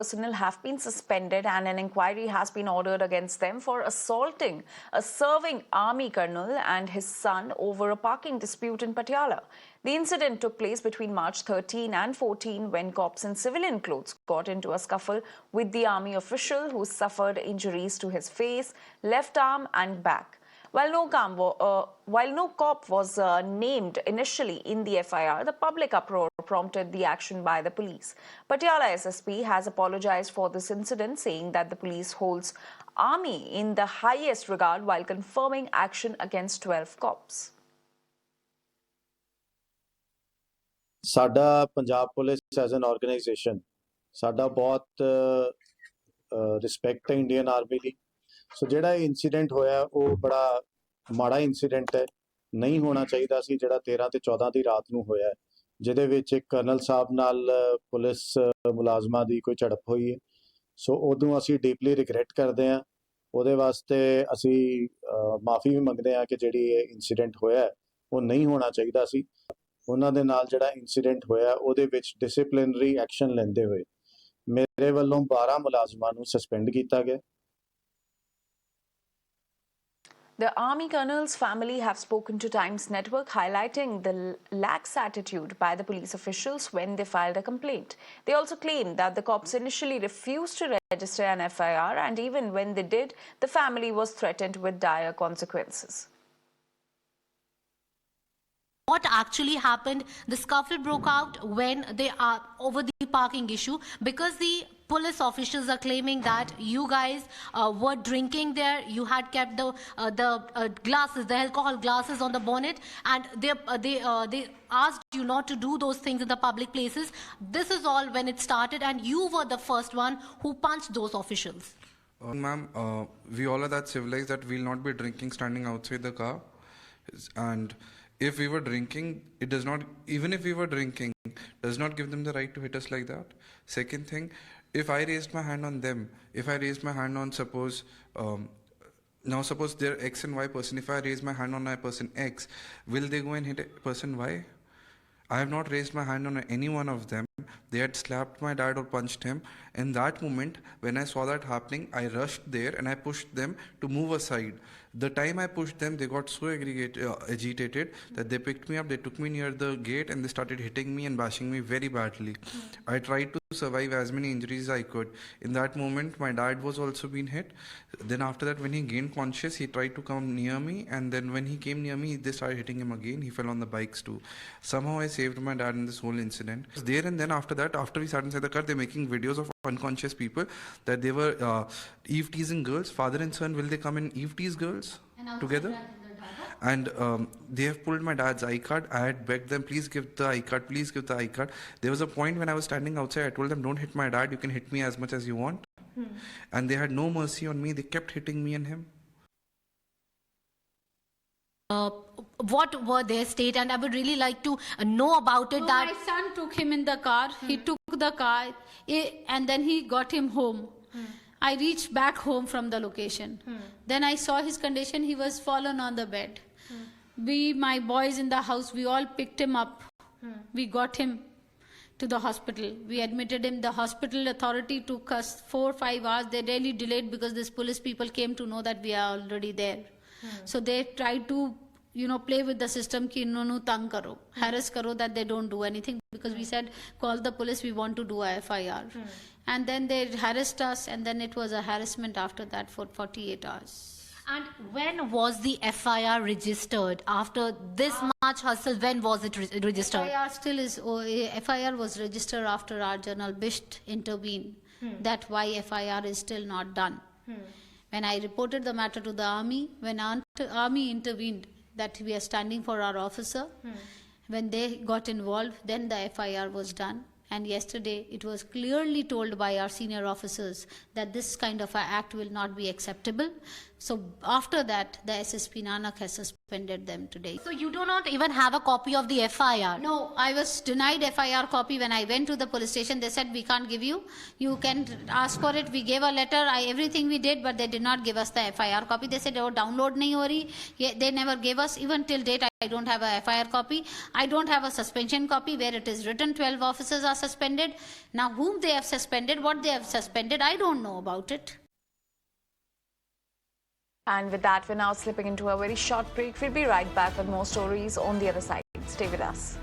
personnel have been suspended and an inquiry has been ordered against them for assaulting a serving army colonel and his son over a parking dispute in Patiala. The incident took place between March 13 and 14 when cops in civilian clothes got into a scuffle with the army official who suffered injuries to his face, left arm and back. While no cop was named initially in the FIR, the public uproar prompted the action by the police. Patiala SSP has apologized for this incident, saying that the police holds army in the highest regard while confirming action against 12 cops. ਸਾਡਾ Punjab police as an organisation ਸਾਡਾ ਬਹੁਤ respect ਹੈ Indian army ਦੀ। ਸੋ ਜਿਹੜਾ incident ਹੋਇਆ ਉਹ ਬੜਾ ਮਾੜਾ incident ਹੈ, ਨਹੀਂ ਹੋਣਾ ਚਾਹੀਦਾ ਸੀ ਜਿਹੜਾ 13 ਤੇ 14 ਦੀ ਰਾਤ ਨੂੰ ਹੋਇਆ, ਜਿਹਦੇ ਵਿੱਚ ਇੱਕ ਕਰਨਲ ਸਾਹਿਬ ਨਾਲ ਪੁਲਿਸ ਮੁਲਾਜ਼ਮਾਂ ਦੀ ਕੋਈ ਝੜਪ ਹੋਈ ਹੈ। ਸੋ ਉਦੋਂ ਅਸੀਂ ਡੀਪਲੀ ਰਿਗਰੈਟ ਕਰਦੇ ਹਾਂ, ਉਹਦੇ ਵਾਸਤੇ ਅਸੀਂ ਮਾਫੀ ਵੀ ਮੰਗਦੇ ਹਾਂ ਕਿ ਜਿਹੜੀ ਇਹ ਇਨਸੀਡੈਂਟ ਹੋਇਆ ਉਹ ਨਹੀਂ ਹੋਣਾ ਚਾਹੀਦਾ ਸੀ। ਉਹਨਾਂ ਦੇ ਨਾਲ ਜਿਹੜਾ ਇਨਸੀਡੈਂਟ ਹੋਇਆ ਉਹਦੇ ਵਿੱਚ ਡਿਸਪਲਿਨਰੀ ਐਕਸ਼ਨ ਲੈਂਦੇ ਹੋਏ ਮੇਰੇ ਵੱਲੋਂ 12 ਮੁਲਾਜ਼ਮਾਂ ਨੂੰ ਸਸਪੈਂਡ ਕੀਤਾ ਗਿਆ। The Army Colonel's family have spoken to Times Network, highlighting the lax attitude by the police officials when they filed a complaint. They also claimed that the cops initially refused to register an FIR, and even when they did, the family was threatened with dire consequences. What actually happened? The scuffle broke out when they are over the parking issue, because the police officials are claiming that you guys were drinking there. You had kept the glasses, the alcohol glasses on the bonnet, and they asked you not to do those things in the public places. This is all when it started, and you were the first one who punched those officials. Ma'am, we all are that civilized that we'll not be drinking standing outside the car, and if we were drinking, it does not, even if we were drinking, does not give them the right to hit us like that. Second thing, if I raised my hand on them, if I raised my hand on suppose they're X and Y person, if I raise my hand on my person X, will they go and hit person Y? I have not raised my hand on any one of them. They had slapped my dad or punched him. In that moment, when I saw that happening, I rushed there and I pushed them to move aside. The time I pushed them, they got so agitated that they picked me up, they took me near the gate and they started hitting me and bashing me very badly. I tried to survive as many injuries as I could. In that moment, my dad was also being hit. Then after that, when he gained conscious, he tried to come near me, and then when he came near me, they started hitting him again. He fell on the bikes too. Somehow I saved my dad in this whole incident. There and then after that, after we sat inside the car, they're making videos of unconscious people that they were eve teasing girls. Father and son, will they come and eve tease girls together? And they have pulled my dad's I card. I had begged them, please give the I card, please give the I card. There was a point when I was standing outside, I told them, don't hit my dad, you can hit me as much as you want. And they had no mercy on me. They kept hitting me and him. What were their state? And I would really like to know about it. My son took him in the car. He took the car and then he got him home. I reached back home from the location. Then I saw his condition. He was fallen on the bed. We, my boys in the house, we all picked him up. We got him to the hospital. We admitted him. The hospital authority took us 4 or 5 hours. They really delayed because these police people came to know that we are already there. So they tried to, play with the system ki innu tang karo, harass karo, that they don't do anything, because we said, call the police, we want to do a FIR. And then they harassed us, and then it was a harassment after that for 48 hours. And when was the FIR registered? After this much hustle, when was it registered? FIR was registered after our General Bisht intervened. That's why FIR is still not done. When I reported the matter to the army, when army intervened that we are standing for our officer, when they got involved, then the FIR was done. And yesterday, it was clearly told by our senior officers that this kind of an act will not be acceptable. So after that, the SSP Nanak has suspended them today. So you do not even have a copy of the FIR? No, I was denied FIR copy when I went to the police station. They said, we can't give you. You can ask for it. We gave a letter, everything we did, but they did not give us the FIR copy. They said, oh, download nahi ho rahi. Yeah, they never gave us. Even till date, I don't have a FIR copy. I don't have a suspension copy where it is written 12 officers are suspended. Now, whom they have suspended, what they have suspended, I don't know about it. And with that, we're now slipping into a very short break. We'll be right back with more stories on the other side. Stay with us.